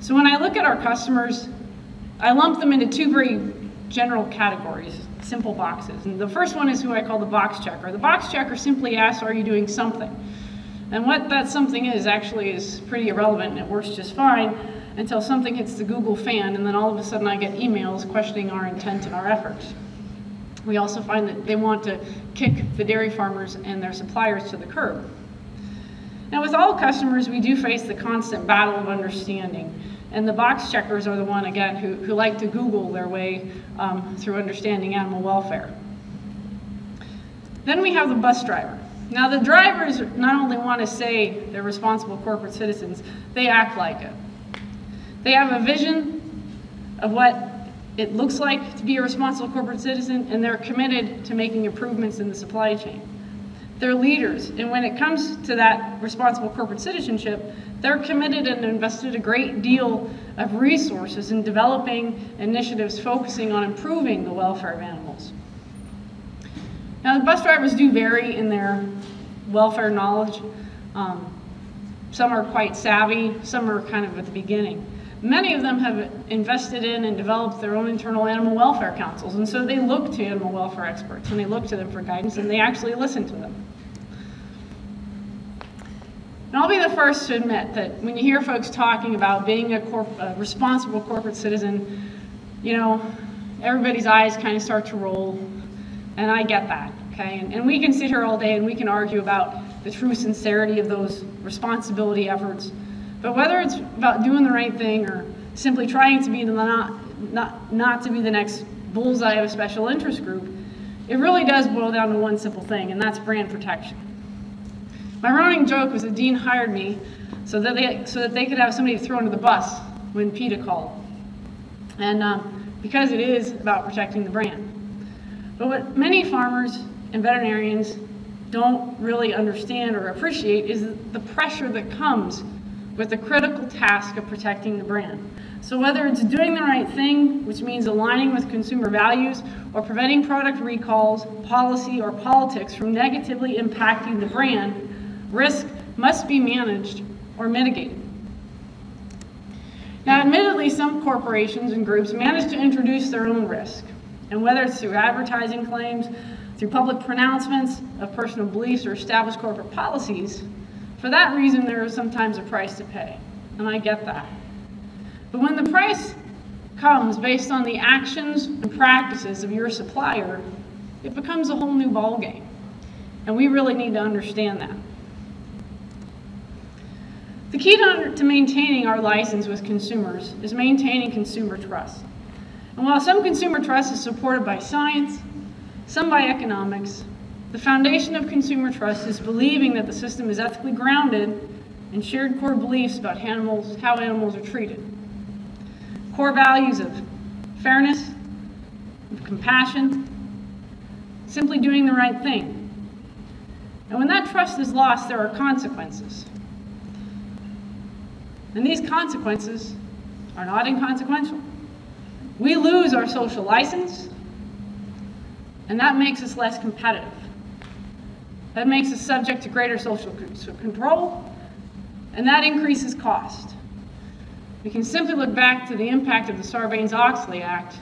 So when I look at our customers, I lump them into two very general categories, simple boxes. And the first one is who I call the box checker. The box checker simply asks, are you doing something? And what that something is actually is pretty irrelevant, and it works just fine until something hits the Google fan, and then all of a sudden I get emails questioning our intent and our efforts. We also find that they want to kick the dairy farmers and their suppliers to the curb. Now with all customers, we do face the constant battle of understanding. And the box checkers are the one, again, who like to Google their way through understanding animal welfare. Then we have the bus driver. Now the drivers not only want to say they're responsible corporate citizens, they act like it. They have a vision of what it looks like to be a responsible corporate citizen, and they're committed to making improvements in the supply chain. They're leaders, and when it comes to that responsible corporate citizenship, they're committed and invested a great deal of resources in developing initiatives focusing on improving the welfare of animals. Now, the bus drivers do vary in their welfare knowledge. Some are quite savvy, some are kind of at the beginning. Many of them have invested in and developed their own internal animal welfare councils, and so they look to animal welfare experts, and they look to them for guidance, and they actually listen to them. And I'll be the first to admit that when you hear folks talking about being a responsible corporate citizen, you know, everybody's eyes kind of start to roll, and I get that, okay? And we can sit here all day and we can argue about the true sincerity of those responsibility efforts, but whether it's about doing the right thing or simply trying to be not to be the next bullseye of a special interest group, it really does boil down to one simple thing, and that's brand protection. My running joke was that Dean hired me so that they could have somebody to throw under the bus when PETA called. And because it is about protecting the brand. But what many farmers and veterinarians don't really understand or appreciate is the pressure that comes with the critical task of protecting the brand. So whether it's doing the right thing, which means aligning with consumer values, or preventing product recalls, policy, or politics from negatively impacting the brand, risk must be managed or mitigated. Now, admittedly, some corporations and groups manage to introduce their own risk, and whether it's through advertising claims, through public pronouncements of personal beliefs or established corporate policies, for that reason, there is sometimes a price to pay, and I get that. But when the price comes based on the actions and practices of your supplier, it becomes a whole new ballgame, and we really need to understand that. The key to maintaining our license with consumers is maintaining consumer trust. And while some consumer trust is supported by science, some by economics, the foundation of consumer trust is believing that the system is ethically grounded in shared core beliefs about how animals are treated. Core values of fairness, of compassion, simply doing the right thing. And when that trust is lost, there are consequences. And these consequences are not inconsequential. We lose our social license, and that makes us less competitive. That makes us subject to greater social control, and that increases cost. We can simply look back to the impact of the Sarbanes-Oxley Act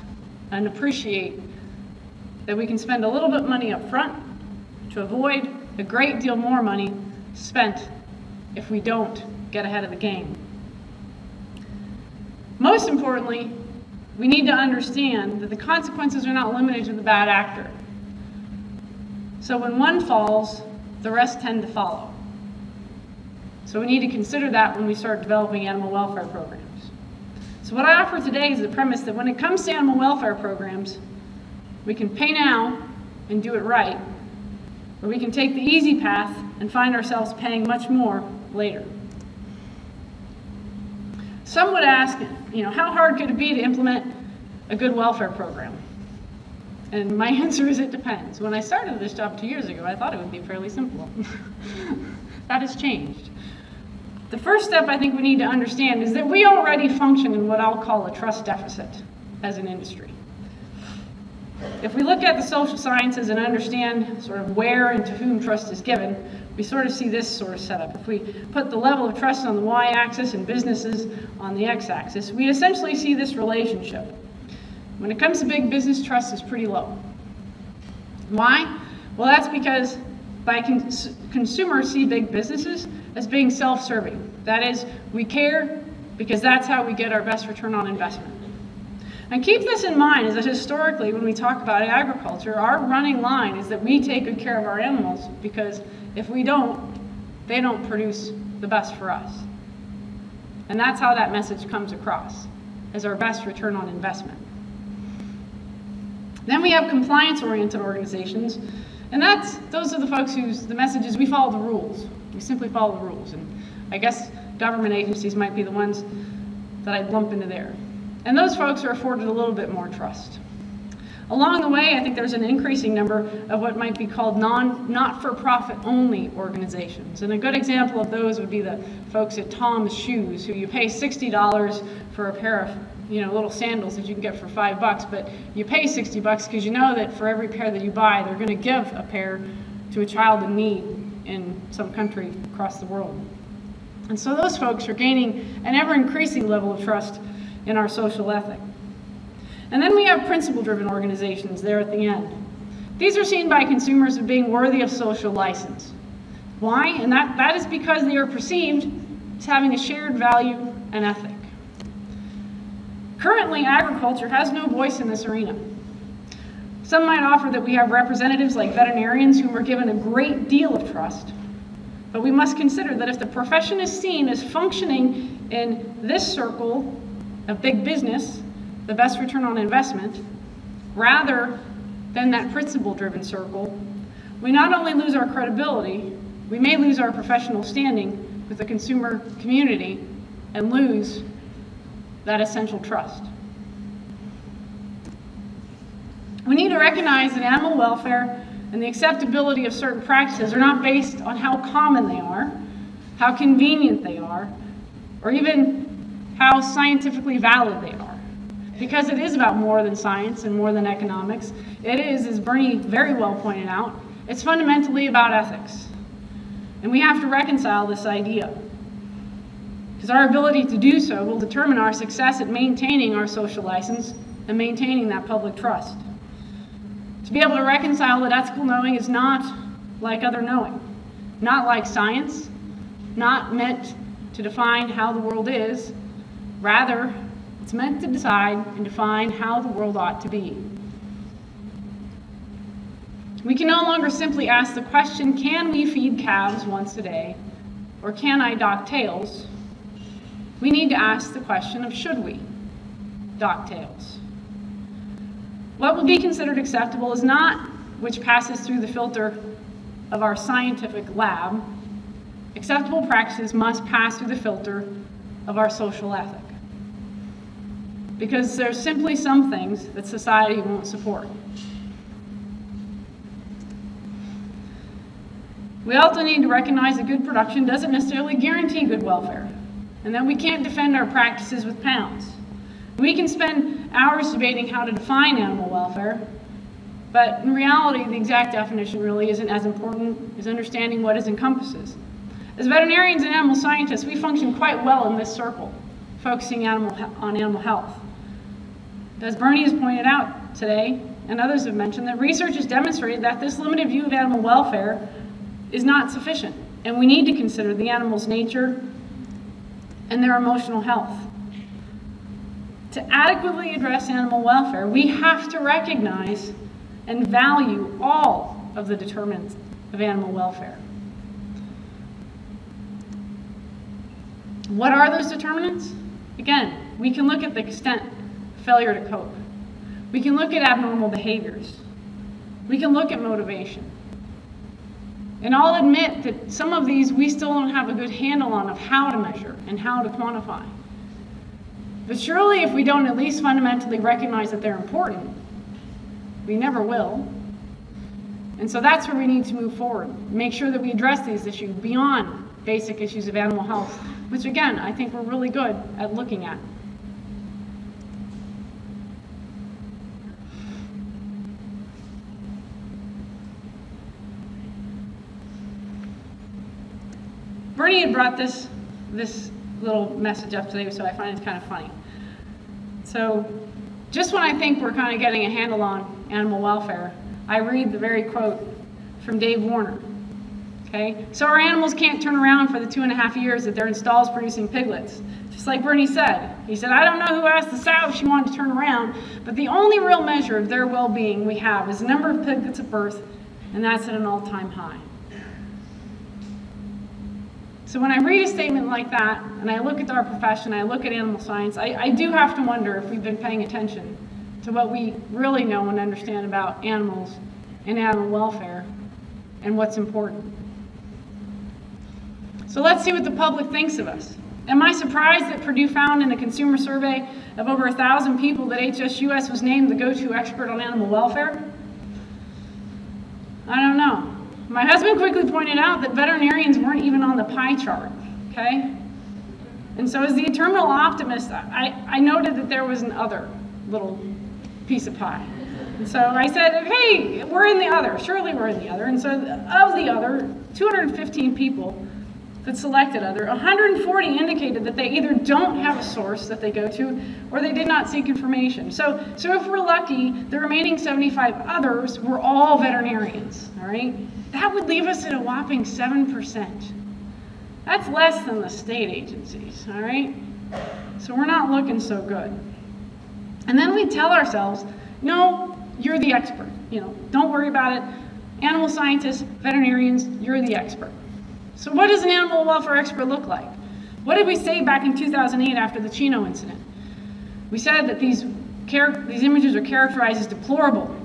and appreciate that we can spend a little bit of money up front to avoid a great deal more money spent if we don't get ahead of the game. Most importantly, we need to understand that the consequences are not limited to the bad actor. So when one falls, the rest tend to follow. So we need to consider that when we start developing animal welfare programs. So what I offer today is the premise that when it comes to animal welfare programs, we can pay now and do it right, or we can take the easy path and find ourselves paying much more later. Some would ask, how hard could it be to implement a good welfare program? And my answer is it depends. When I started this job 2 years ago, I thought it would be fairly simple. That has changed. The first step I think we need to understand is that we already function in what I'll call a trust deficit as an industry. If we look at the social sciences and understand sort of where and to whom trust is given, we sort of see this sort of setup. If we put the level of trust on the y-axis and businesses on the x-axis, we essentially see this relationship. When it comes to big business, trust is pretty low. Why? Well, that's because consumers see big businesses as being self-serving. That is, we care because that's how we get our best return on investment. And keep this in mind, is that historically, when we talk about agriculture, our running line is that we take good care of our animals, because if we don't, they don't produce the best for us. And that's how that message comes across, as our best return on investment. Then we have compliance-oriented organizations, and those are the folks the message is we follow the rules. We simply follow the rules. And I guess government agencies might be the ones that I'd lump into there. And those folks are afforded a little bit more trust. Along the way, I think there's an increasing number of what might be called not-for-profit only organizations. And a good example of those would be the folks at Tom's Shoes, who you pay $60 for a pair of little sandals that you can get for $5, but you pay $60 because you know that for every pair that you buy, they're going to give a pair to a child in need in some country across the world. And so those folks are gaining an ever-increasing level of trust in our social ethic. And then we have principle-driven organizations there at the end. These are seen by consumers as being worthy of social license. Why? And that is because they are perceived as having a shared value and ethic. Currently, agriculture has no voice in this arena. Some might offer that we have representatives like veterinarians whom are given a great deal of trust, but we must consider that if the profession is seen as functioning in this circle of big business, the best return on investment, rather than that principle-driven circle, we not only lose our credibility, we may lose our professional standing with the consumer community and lose that essential trust. We need to recognize that animal welfare and the acceptability of certain practices are not based on how common they are, how convenient they are, or even how scientifically valid they are. Because it is about more than science and more than economics. It is, as Bernie very well pointed out, it's fundamentally about ethics. And we have to reconcile this idea, because our ability to do so will determine our success at maintaining our social license and maintaining that public trust. To be able to reconcile that ethical knowing is not like other knowing, not like science, not meant to define how the world is. Rather, it's meant to decide and define how the world ought to be. We can no longer simply ask the question, can we feed calves once a day, or can I dock tails? We need to ask the question of should we dock tails. What will be considered acceptable is not which passes through the filter of our scientific lab. Acceptable practices must pass through the filter of our social ethic. Because there's simply some things that society won't support. We also need to recognize that good production doesn't necessarily guarantee good welfare, and that we can't defend our practices with pounds. We can spend hours debating how to define animal welfare, but in reality, the exact definition really isn't as important as understanding what it encompasses. As veterinarians and animal scientists, we function quite well in this circle, focusing on animal health. As Bernie has pointed out today, and others have mentioned, that research has demonstrated that this limited view of animal welfare is not sufficient, and we need to consider the animal's nature and their emotional health. To adequately address animal welfare, we have to recognize and value all of the determinants of animal welfare. What are those determinants? Again, we can look at the extent of failure to cope. We can look at abnormal behaviors. We can look at motivation. And I'll admit that some of these we still don't have a good handle on of how to measure and how to quantify. But surely if we don't at least fundamentally recognize that they're important, we never will. And so that's where we need to move forward, make sure that we address these issues beyond basic issues of animal health, which again, I think we're really good at looking at. Bernie had brought this little message up today, so I find it kind of funny. So just when I think we're kind of getting a handle on animal welfare, I read the very quote from Dave Warner. Okay? So our animals can't turn around for the 2.5 years that they're in stalls producing piglets. Just like Bernie said. He said, I don't know who asked the sow if she wanted to turn around, but the only real measure of their well-being we have is the number of piglets at birth, and that's at an all-time high. So when I read a statement like that, and I look at our profession, I look at animal science, I do have to wonder if we've been paying attention to what we really know and understand about animals and animal welfare and what's important. So let's see what the public thinks of us. Am I surprised that Purdue found in a consumer survey of over 1,000 people that HSUS was named the go-to expert on animal welfare? I don't know. My husband quickly pointed out that veterinarians weren't even on the pie chart, okay? And so as the eternal optimist, I noted that there was an other little piece of pie. And so I said, hey, we're in the other. Surely we're in the other. And so of the other, 215 people that selected other, 140 indicated that they either don't have a source that they go to or they did not seek information. So if we're lucky, the remaining 75 others were all veterinarians, all right? That would leave us at a whopping 7%. That's less than the state agencies, all right? So we're not looking so good. And then we tell ourselves, no, you're the expert. Don't worry about it. Animal scientists, veterinarians, you're the expert. So what does an animal welfare expert look like? What did we say back in 2008 after the Chino incident? We said that these images are characterized as deplorable.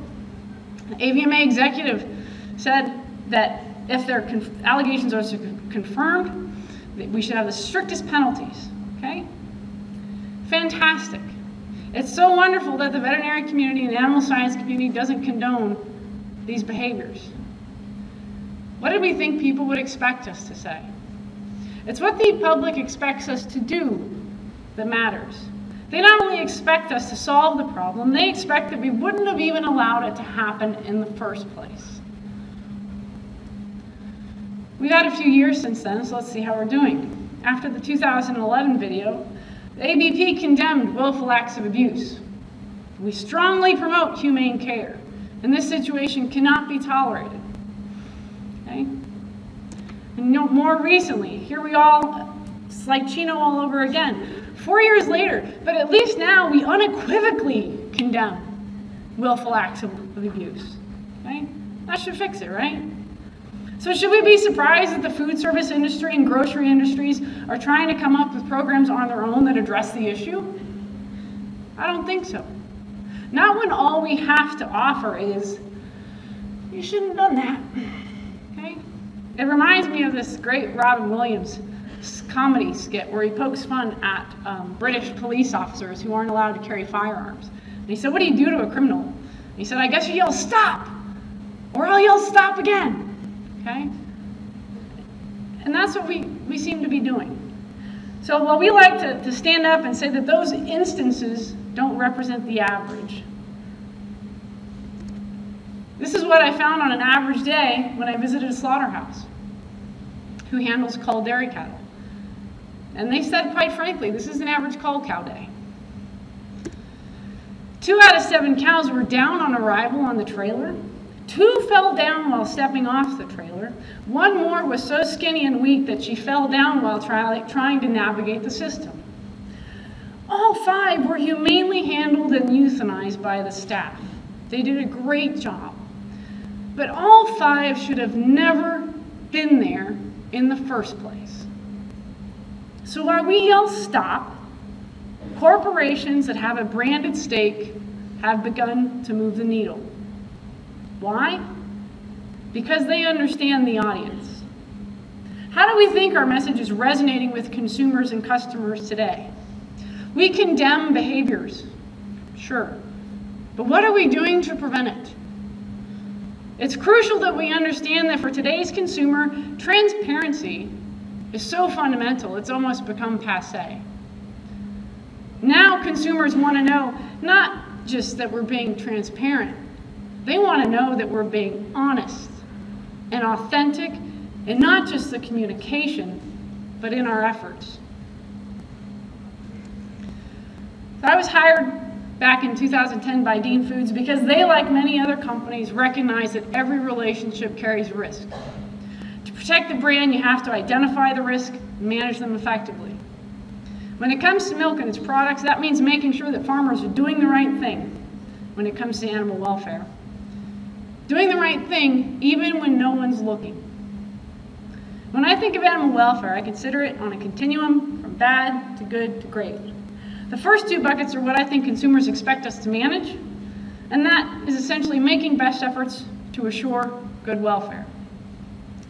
The MVMA executive said that if their allegations are confirmed, that we should have the strictest penalties, okay? Fantastic. It's so wonderful that the veterinary community and the animal science community doesn't condone these behaviors. What did we think people would expect us to say? It's what the public expects us to do that matters. They not only expect us to solve the problem, they expect that we wouldn't have even allowed it to happen in the first place. We've had a few years since then, so let's see how we're doing. After the 2011 video, the ABP condemned willful acts of abuse. We strongly promote humane care, and this situation cannot be tolerated. Okay? And more recently, here we all, it's like Chino all over again. 4 years later, but at least now we unequivocally condemn willful acts of abuse. Okay? That should fix it, right? So should we be surprised that the food service industry and grocery industries are trying to come up with programs on their own that address the issue? I don't think so. Not when all we have to offer is, you shouldn't have done that. Okay? It reminds me of this great Robin Williams comedy skit where he pokes fun at British police officers who aren't allowed to carry firearms. And he said, what do you do to a criminal? And he said, I guess you yell, stop! Or I'll yell, stop again. Okay? And that's what we seem to be doing. So while we like to stand up and say that those instances don't represent the average, this is what I found on an average day when I visited a slaughterhouse who handles cull dairy cattle. And they said, quite frankly, this is an average cull cow day. 2 out of 7 cows were down on arrival on the trailer. 2 fell down while stepping off the trailer. 1 more was so skinny and weak that she fell down while trying to navigate the system. All 5 were humanely handled and euthanized by the staff. They did a great job. But all 5 should have never been there in the first place. So while we yell stop, corporations that have a branded stake have begun to move the needle. Why? Because they understand the audience. How do we think our message is resonating with consumers and customers today? We condemn behaviors, sure, but what are we doing to prevent it? It's crucial that we understand that for today's consumer, transparency is so fundamental, it's almost become passé. Now consumers want to know not just that we're being transparent, they want to know that we're being honest and authentic, and not just the communication, but in our efforts. So I was hired back in 2010 by Dean Foods because they, like many other companies, recognize that every relationship carries risk. To protect the brand, you have to identify the risk and manage them effectively. When it comes to milk and its products, that means making sure that farmers are doing the right thing when it comes to animal welfare. Doing the right thing even when no one's looking. When I think of animal welfare, I consider it on a continuum from bad to good to great. The first two buckets are what I think consumers expect us to manage, and that is essentially making best efforts to assure good welfare.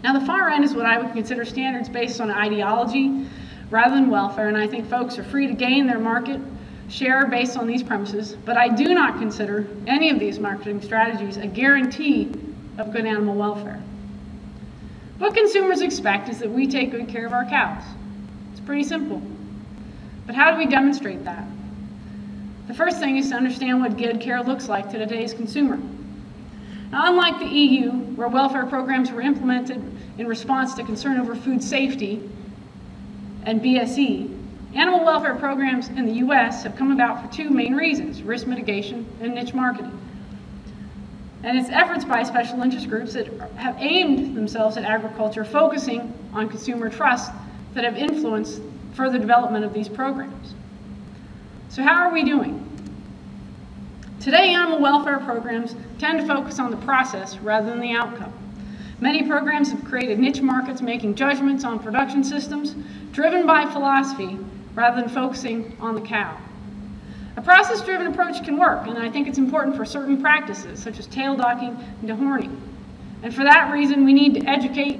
Now the far end is what I would consider standards based on ideology rather than welfare, and I think folks are free to gain their market share based on these premises, but I do not consider any of these marketing strategies a guarantee of good animal welfare. What consumers expect is that we take good care of our cows. It's pretty simple. But how do we demonstrate that? The first thing is to understand what good care looks like to today's consumer. Now, unlike the EU, where welfare programs were implemented in response to concern over food safety and BSE, animal welfare programs in the US have come about for two main reasons: risk mitigation and niche marketing. And it's efforts by special interest groups that have aimed themselves at agriculture, focusing on consumer trust, that have influenced further development of these programs. So how are we doing? Today, animal welfare programs tend to focus on the process rather than the outcome. Many programs have created niche markets, making judgments on production systems driven by philosophy rather than focusing on the cow. A process-driven approach can work, and I think it's important for certain practices, such as tail docking and dehorning. And for that reason, we need to educate,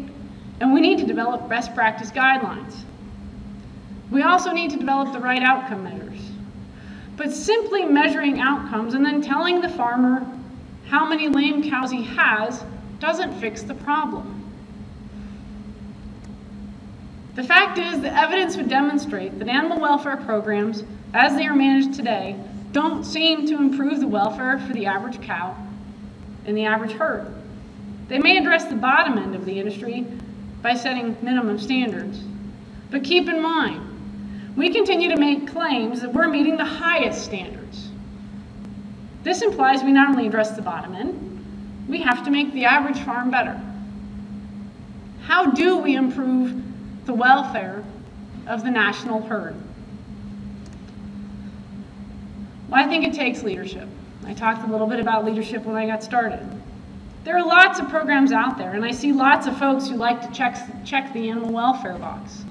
and we need to develop best practice guidelines. We also need to develop the right outcome measures. But simply measuring outcomes and then telling the farmer how many lame cows he has doesn't fix the problem. The fact is, the evidence would demonstrate that animal welfare programs, as they are managed today, don't seem to improve the welfare for the average cow in the average herd. They may address the bottom end of the industry by setting minimum standards. But keep in mind, we continue to make claims that we're meeting the highest standards. This implies we not only address the bottom end, we have to make the average farm better. How do we improve the welfare of the national herd? Well, I think it takes leadership. I talked a little bit about leadership when I got started. There are lots of programs out there, and I see lots of folks who like to check the animal welfare box.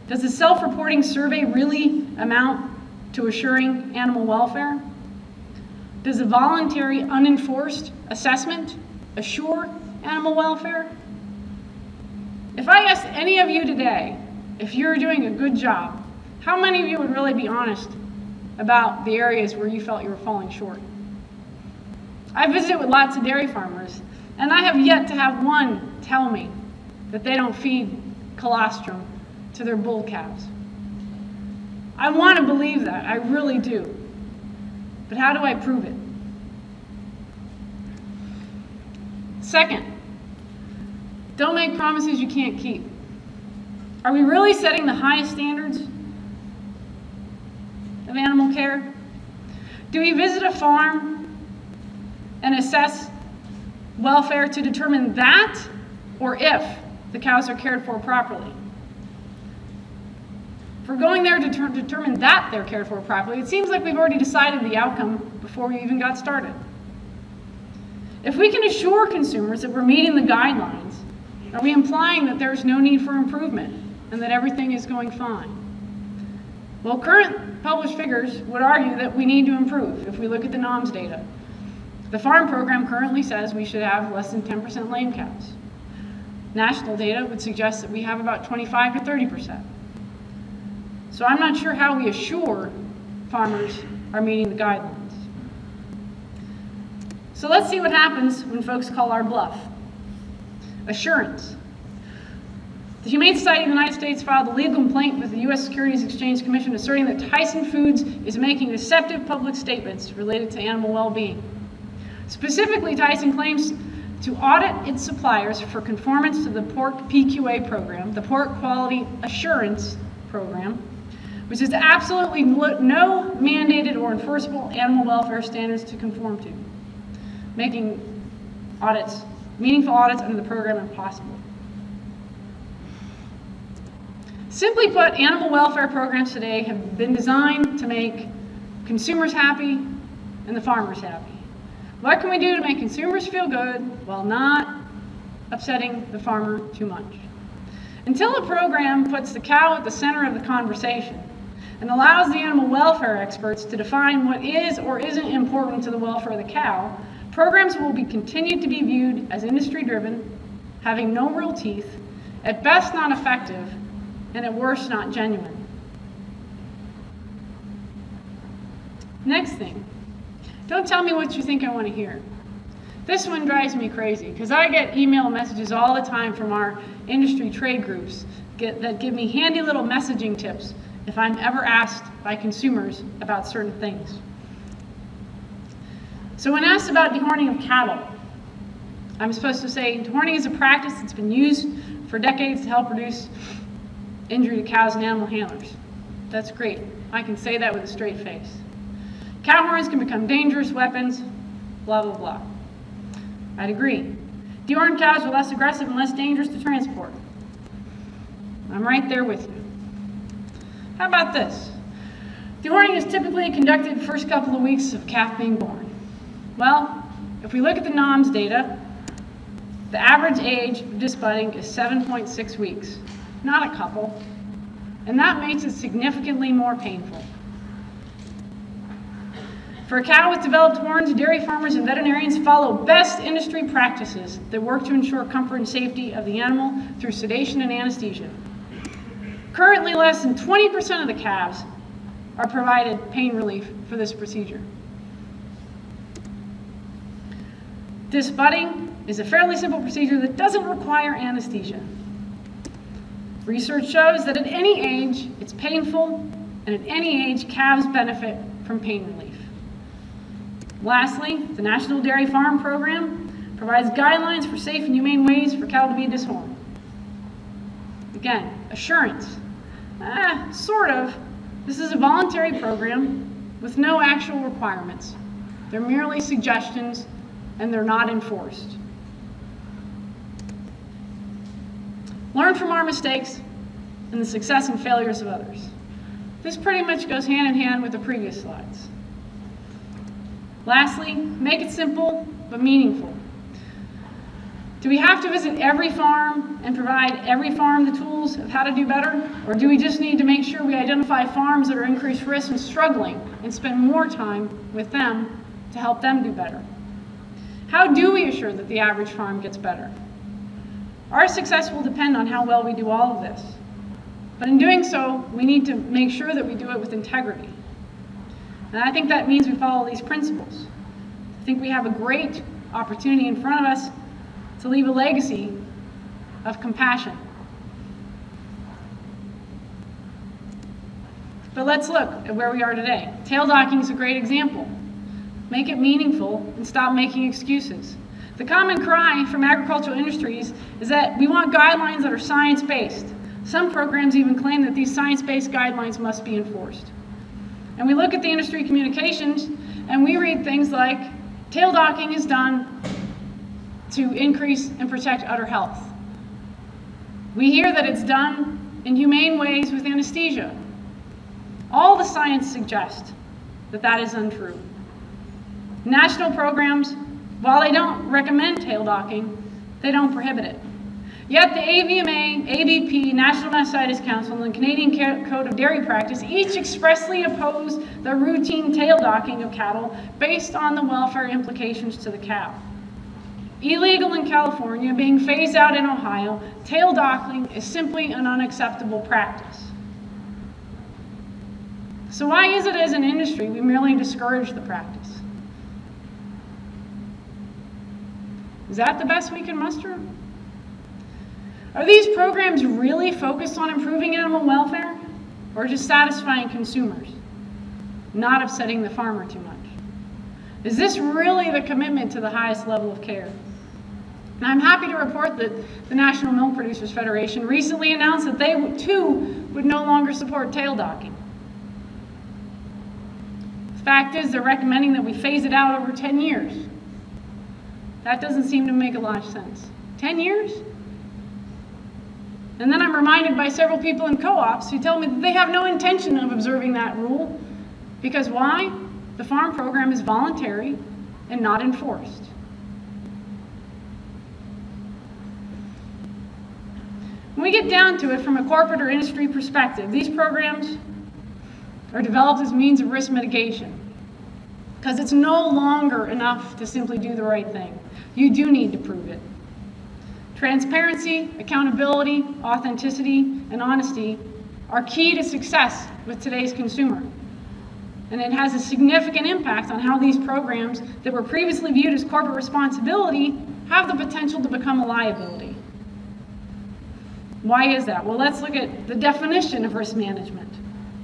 Does the self-reporting survey really amount to assuring animal welfare? Does a voluntary, unenforced assessment assure animal welfare? If I asked any of you today if you're doing a good job, how many of you would really be honest about the areas where you felt you were falling short? I visited with lots of dairy farmers, and I have yet to have one tell me that they don't feed colostrum to their bull calves. I want to believe that, I really do. But how do I prove it? Second, don't make promises you can't keep. Are we really setting the highest standards of animal care? Do we visit a farm and assess welfare to determine that, or if the cows are cared for properly? If we're going there to determine that they're cared for properly, it seems like we've already decided the outcome before we even got started. If we can assure consumers that we're meeting the guidelines, are we implying that there's no need for improvement and that everything is going fine? Well, current published figures would argue that we need to improve if we look at the NOMS data. The farm program currently says we should have less than 10% lame cows. National data would suggest that we have about 25 to 30%. So I'm not sure how we assure farmers are meeting the guidelines. So let's see what happens when folks call our bluff. Assurance. The Humane Society of the United States filed a legal complaint with the U.S. Securities and Exchange Commission asserting that Tyson Foods is making deceptive public statements related to animal well-being. Specifically, Tyson claims to audit its suppliers for conformance to the Pork PQA program, the Pork Quality Assurance Program, which is absolutely no mandated or enforceable animal welfare standards to conform to, making audits, meaningful audits under the program impossible. Simply put, animal welfare programs today have been designed to make consumers happy and the farmers happy. What can we do to make consumers feel good while not upsetting the farmer too much? Until a program puts the cow at the center of the conversation and allows the animal welfare experts to define what is or isn't important to the welfare of the cow, programs will be continued to be viewed as industry-driven, having no real teeth, at best not effective, and at worst not genuine. Next thing, don't tell me what you think I want to hear. This one drives me crazy because I get email messages all the time from our industry trade groups that give me handy little messaging tips if I'm ever asked by consumers about certain things. So when asked about dehorning of cattle, I'm supposed to say dehorning is a practice that's been used for decades to help reduce injury to cows and animal handlers. That's great. I can say that with a straight face. Cow horns can become dangerous weapons, blah, blah, blah. I'd agree. Dehorned cows are less aggressive and less dangerous to transport. I'm right there with you. How about this? Dehorning is typically conducted the first couple of weeks of calf being born. Well, if we look at the NOMS data, the average age of disbudding is 7.6 weeks, not a couple, and that makes it significantly more painful. For a cow with developed horns, dairy farmers and veterinarians follow best industry practices that work to ensure comfort and safety of the animal through sedation and anesthesia. Currently, less than 20% of the calves are provided pain relief for this procedure. Disbudding is a fairly simple procedure that doesn't require anesthesia. Research shows that at any age, it's painful, and at any age, calves benefit from pain relief. Lastly, the National Dairy Farm Program provides guidelines for safe and humane ways for cattle to be dishorned. Again, assurance. Sort of. This is a voluntary program with no actual requirements. They're merely suggestions, and they're not enforced. Learn from our mistakes and the success and failures of others. This pretty much goes hand in hand with the previous slides. Lastly, make it simple but meaningful. Do we have to visit every farm and provide every farm the tools of how to do better? Or do we just need to make sure we identify farms that are increased risk and struggling and spend more time with them to help them do better? How do we assure that the average farm gets better? Our success will depend on how well we do all of this. But in doing so, we need to make sure that we do it with integrity. And I think that means we follow these principles. I think we have a great opportunity in front of us to leave a legacy of compassion. But let's look at where we are today. Tail docking is a great example. Make it meaningful and stop making excuses. The common cry from agricultural industries is that we want guidelines that are science-based. Some programs even claim that these science-based guidelines must be enforced. And we look at the industry communications and we read things like, tail docking is done to increase and protect udder health. We hear that it's done in humane ways with anesthesia. All the science suggests that that is untrue. National programs, while they don't recommend tail docking, they don't prohibit it. Yet the MVMA, ABP, National Mastitis Council, and the Canadian Code of Dairy Practice each expressly oppose the routine tail docking of cattle based on the welfare implications to the cow. Illegal in California, being phased out in Ohio, tail docking is simply an unacceptable practice. So why is it as an industry we merely discourage the practice? Is that the best we can muster? Are these programs really focused on improving animal welfare, or just satisfying consumers, not upsetting the farmer too much? Is this really the commitment to the highest level of care? And I'm happy to report that the National Milk Producers Federation recently announced that they too would no longer support tail docking. The fact is, they're recommending that we phase it out over 10 years. That doesn't seem to make a lot of sense. 10 years? And then I'm reminded by several people in co-ops who tell me that they have no intention of observing that rule. Because why? The farm program is voluntary and not enforced. When we get down to it from a corporate or industry perspective, these programs are developed as means of risk mitigation, because it's no longer enough to simply do the right thing. You do need to prove it. Transparency, accountability, authenticity, and honesty are key to success with today's consumer. And it has a significant impact on how these programs that were previously viewed as corporate responsibility have the potential to become a liability. Why is that? Well, let's look at the definition of risk management.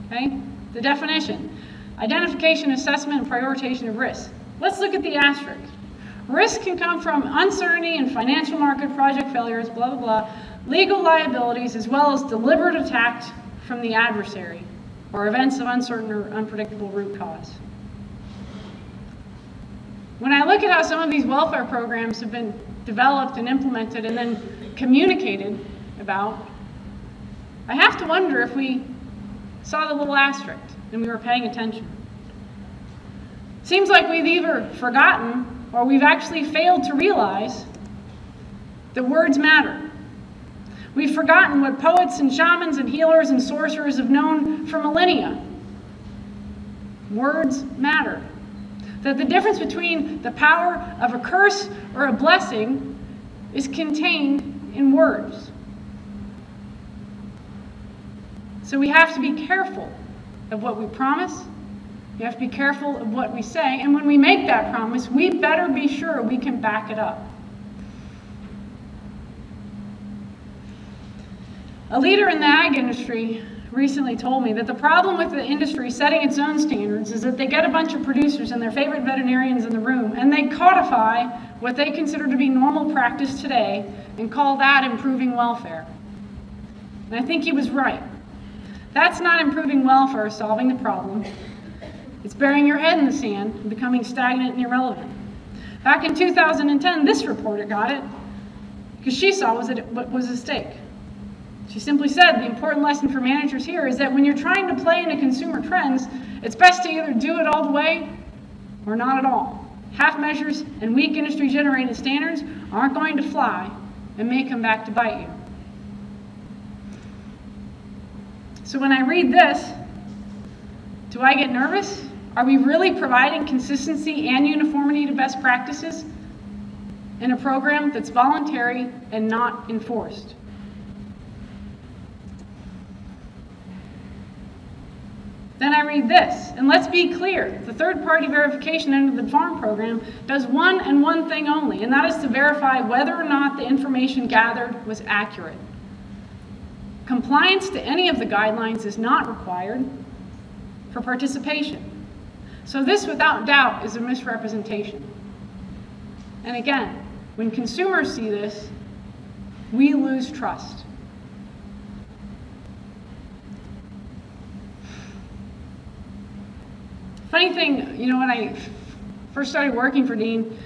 Okay? The definition: identification, assessment, and prioritization of risk. Let's look at the asterisk. Risk can come from uncertainty in financial market, project failures, blah, blah, blah, legal liabilities, as well as deliberate attack from the adversary, or events of uncertain or unpredictable root cause. When I look at how some of these welfare programs have been developed and implemented and then communicated about, I have to wonder if we saw the little asterisk and we were paying attention. Seems like we've either forgotten or we've actually failed to realize that words matter. We've forgotten what poets and shamans and healers and sorcerers have known for millennia. Words matter. That the difference between the power of a curse or a blessing is contained in words. So we have to be careful of what we promise. We have to be careful of what we say. And when we make that promise, we better be sure we can back it up. A leader in the ag industry recently told me that the problem with the industry setting its own standards is that they get a bunch of producers and their favorite veterinarians in the room, and they codify what they consider to be normal practice today and call that improving welfare. And I think he was right. That's not improving welfare or solving the problem. It's burying your head in the sand and becoming stagnant and irrelevant. Back in 2010, this reporter got it because she saw what was at stake. She simply said, the important lesson for managers here is that when you're trying to play into consumer trends, it's best to either do it all the way or not at all. Half measures and weak industry-generated standards aren't going to fly and may come back to bite you. So when I read this, do I get nervous? Are we really providing consistency and uniformity to best practices in a program that's voluntary and not enforced? Then I read this, and let's be clear, the third-party verification under the farm program does one and one thing only, and that is to verify whether or not the information gathered was accurate. Compliance to any of the guidelines is not required for participation. So this, without doubt, is a misrepresentation. And again, when consumers see this, we lose trust. Funny thing, when I first started working for Dean,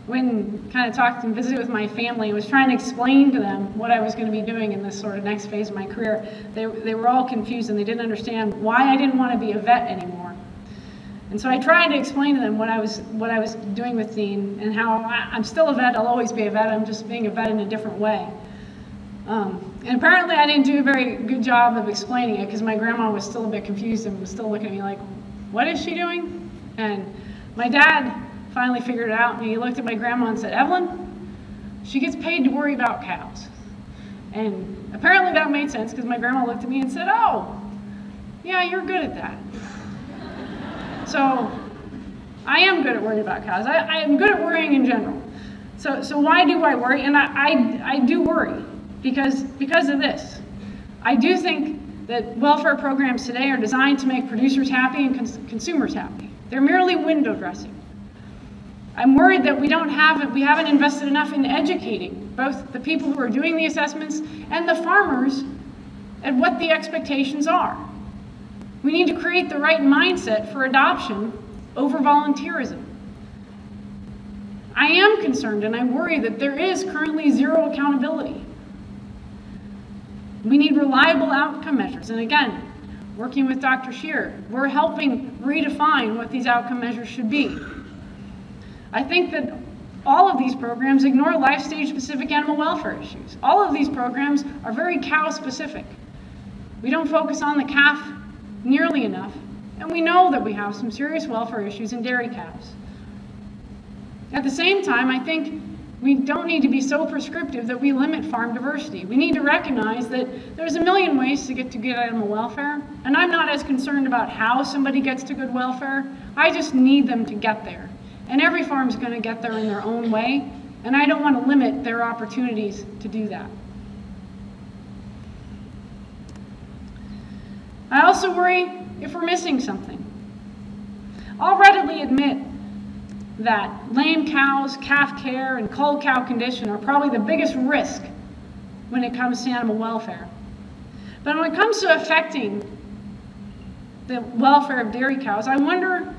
when kind of talked and visited with my family and was trying to explain to them what I was going to be doing in this sort of next phase of my career, they were all confused and they didn't understand why I didn't want to be a vet anymore. And so I tried to explain to them what I was doing with Dean and how I'm still a vet, I'll always be a vet, I'm just being a vet in a different way. And apparently I didn't do a very good job of explaining it because my grandma was still a bit confused and was still looking at me like, what is she doing? And my dad finally figured it out, and he looked at my grandma and said, Evelyn, she gets paid to worry about cows. And apparently that made sense because my grandma looked at me and said, oh, yeah, you're good at that. So I am good at worrying about cows. I am good at worrying in general. So why do I worry? And I do worry because of this. I do think that welfare programs today are designed to make producers happy and consumers happy. They're merely window dressing. I'm worried that we haven't invested enough in educating both the people who are doing the assessments and the farmers at what the expectations are. We need to create the right mindset for adoption over volunteerism. I am concerned and I worry that there is currently zero accountability. We need reliable outcome measures. And again, working with Dr. Scheer, we're helping redefine what these outcome measures should be. I think that all of these programs ignore life stage specific animal welfare issues. All of these programs are very cow specific. We don't focus on the calf nearly enough, and we know that we have some serious welfare issues in dairy calves. At the same time, I think we don't need to be so prescriptive that we limit farm diversity. We need to recognize that there's a million ways to get to good animal welfare, and I'm not as concerned about how somebody gets to good welfare. I just need them to get there. And every farm is going to get there in their own way, and I don't want to limit their opportunities to do that. I also worry if we're missing something. I'll readily admit that lame cows, calf care, and cull cow condition are probably the biggest risk when it comes to animal welfare. But when it comes to affecting the welfare of dairy cows, I wonder,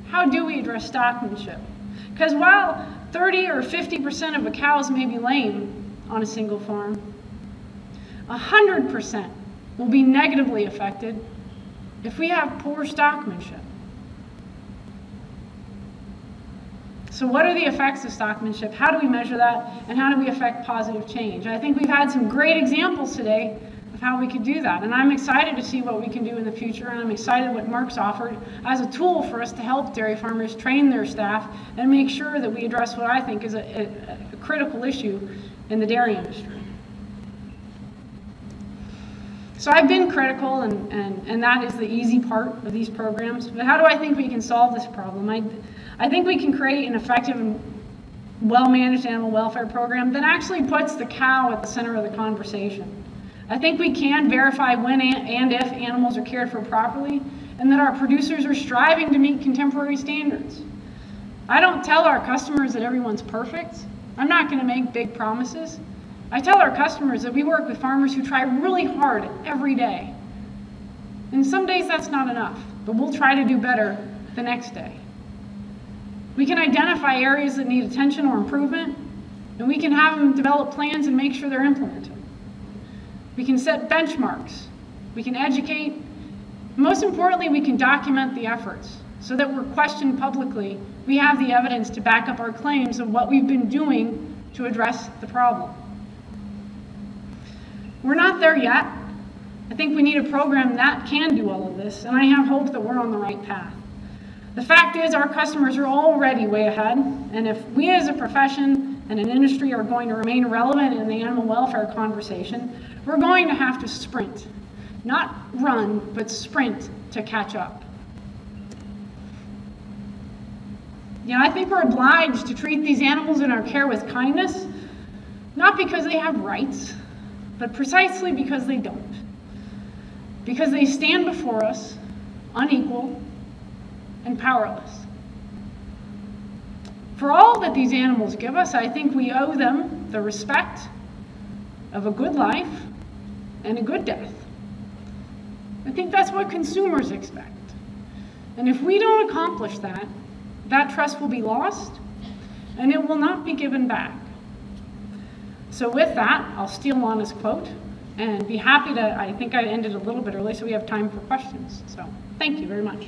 how do we address stockmanship? Because while 30 or 50% of the cows may be lame on a single farm, 100% will be negatively affected if we have poor stockmanship. So what are the effects of stockmanship? How do we measure that? And how do we affect positive change? I think we've had some great examples today of how we could do that. And I'm excited to see what we can do in the future. And I'm excited what Mark's offered as a tool for us to help dairy farmers train their staff and make sure that we address what I think is a critical issue in the dairy industry. So I've been critical, and that is the easy part of these programs. But how do I think we can solve this problem? I think we can create an effective and well-managed animal welfare program that actually puts the cow at the center of the conversation. I think we can verify when and if animals are cared for properly, and that our producers are striving to meet contemporary standards. I don't tell our customers that everyone's perfect. I'm not going to make big promises. I tell our customers that we work with farmers who try really hard every day. And some days that's not enough, but we'll try to do better the next day. We can identify areas that need attention or improvement, and we can have them develop plans and make sure they're implemented. We can set benchmarks. We can educate. Most importantly, we can document the efforts so that we're questioned publicly. We have the evidence to back up our claims of what we've been doing to address the problem. We're not there yet. I think we need a program that can do all of this, and I have hope that we're on the right path. The fact is, our customers are already way ahead, and if we as a profession and an industry are going to remain relevant in the animal welfare conversation, we're going to have to sprint. Not run, but sprint to catch up. I think we're obliged to treat these animals in our care with kindness, not because they have rights, but precisely because they don't. Because they stand before us unequal and powerless. For all that these animals give us, I think we owe them the respect of a good life and a good death. I think that's what consumers expect. And if we don't accomplish that, that trust will be lost and it will not be given back. So with that, I'll steal Lana's quote and be happy to, I think I ended a little bit early, so we have time for questions. So thank you very much.